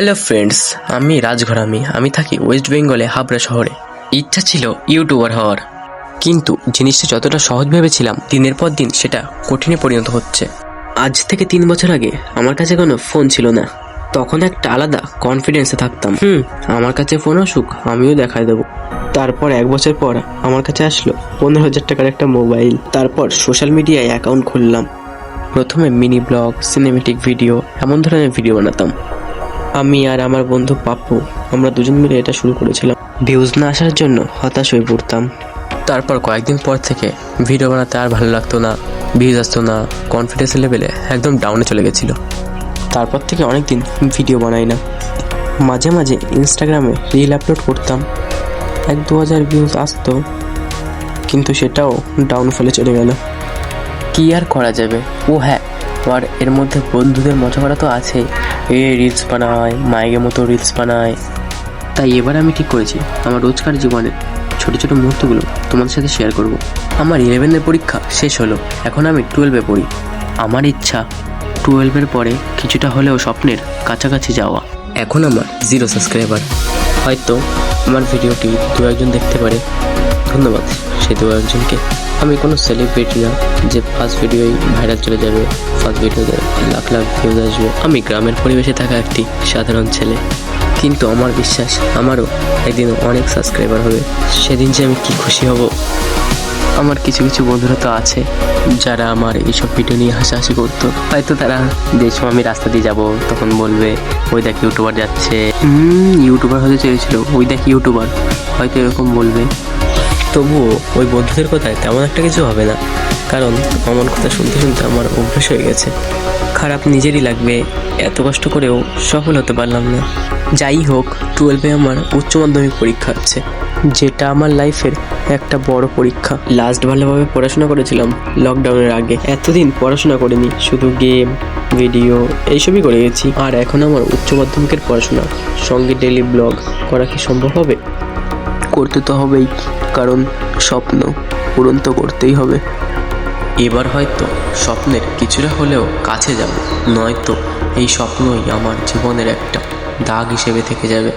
Hello friends, আমি রাজঘরামি। আমি থাকি ওয়েস্ট বেঙ্গলে হাবড়া শহরে। ইচ্ছা ছিল ইউটিউবার হওয়ার, কিন্তু জিনিসটা যতটা সহজ ভেবেছিলাম দিনের পর দিন সেটা কঠিনে পরিণত হচ্ছে। আজ থেকে 3 বছর আগে আমার কাছে কোনো ফোন ছিল না। তখন একটা আলাদা কনফিডেন্সে থাকতাম। আমার কাছে ফোন আসুক, আমিও দেখায় দেবো। তারপর 1 বছর পর আমার কাছে আসলো 15,000 টাকার একটা মোবাইল। তারপর সোশ্যাল মিডিয়ায় অ্যাকাউন্ট খুললাম। প্রথমে মিনি ব্লগ, সিনেমেটিক ভিডিও, এমন ধরনের ভিডিও বানাতাম। আমি আর আমার বন্ধু পাপ্পু, আমরা দুজন মিলে এটা শুরু করেছিলাম। ভিউজ না আসার জন্য হতাশ হয়ে পড়তাম। তারপর কয়েকদিন পর থেকে ভিডিও বানাতে আর ভালো লাগতো না, ভিউজ আসতো না, কনফিডেন্স লেভেলে একদম ডাউনে চলে গেছিলো। তারপর থেকে অনেকদিন ভিডিও বানাই না। মাঝে মাঝে ইনস্টাগ্রামে রিল আপলোড করতাম, 1-2 হাজার ভিউজ আসতো, কিন্তু সেটাও ডাউনফলে চলে গেল। কি আর করা যাবে। ও হ্যাঁ, আর এর মধ্যে বন্ধুদের মজা করা তো আছেই। রিলস বানায়, মাইকের মতো রিলস বানায়। তাই এবার আমি ঠিক করেছি আমার রোজকার জীবনের ছোটো ছোটো মুহূর্তগুলো তোমাদের সাথে শেয়ার করব। আমার 11-এর পরীক্ষা শেষ হলো, এখন আমি 12-এ পড়ি। আমার ইচ্ছা 12-এর পরে কিছুটা হলেও স্বপ্নের কাছাকাছি যাওয়া। এখন আমার 0 সাবস্ক্রাইবার। হয়তো আমার ভিডিওটি 2-1 দেখতে পারে, ধন্যবাদ সেই 2-1 আমি কোনো সেলিব্রিটি না যে ফার্স্ট ভিডিওই ভাইরাল চলে যাবে, ফার্স্ট ভিডিওতে লাখ লাখ ভিউজ আসবে। আমি গ্রামের পরিবেশে থাকা একটি সাধারণ ছেলে, কিন্তু আমার বিশ্বাস আমারও একদিন অনেক সাবস্ক্রাইবার হবে। সেদিন যে আমি কি খুশি হব। আমার কিছু কিছু বন্ধুরা তো আছে যারা আমার এইসব ভিডিও নিয়ে হাসাহাসি করতো। হয়তো তারা যে সময় আমি রাস্তা দিয়ে যাব তখন বলবে, ওই দেখ ইউটিউবার যাচ্ছে, ইউটিউবার হতে চেয়েছিল, ওই দেখ ইউটিউবার, হয়তো এরকম বলবে। তবুও ওই বন্ধুদের কথায় তেমন একটা কিছু হবে না, কারণ আমার কথা শুনতে শুনতে আমার অভ্যাস হয়ে গেছে। খারাপ নিজেরই লাগবে, এত কষ্ট করেও সফল হতে পারলাম না। যাই হোক, 12-এ আমার উচ্চ মাধ্যমিক পরীক্ষা আছে, যেটা আমার লাইফের একটা বড় পরীক্ষা। লাস্ট ভালোভাবে পড়াশোনা করেছিলাম লকডাউনের আগে। এতদিন পড়াশোনা করিনি, শুধু গেম, ভিডিও এইসবই করে গেছি। আর এখন আমার উচ্চ মাধ্যমিকের পড়াশোনা সঙ্গে ডেইলি ব্লগ করা কি সম্ভব হবে? করতে তো হবেই, কারণ স্বপ্ন পূরণ তো করতেই হবে। এবার হয়তো স্বপ্নের কিছুটা হলেও কাছে যাব, নয়তো এই স্বপ্নই আমার জীবনের একটা দাগ হিসেবে থেকে যাবে।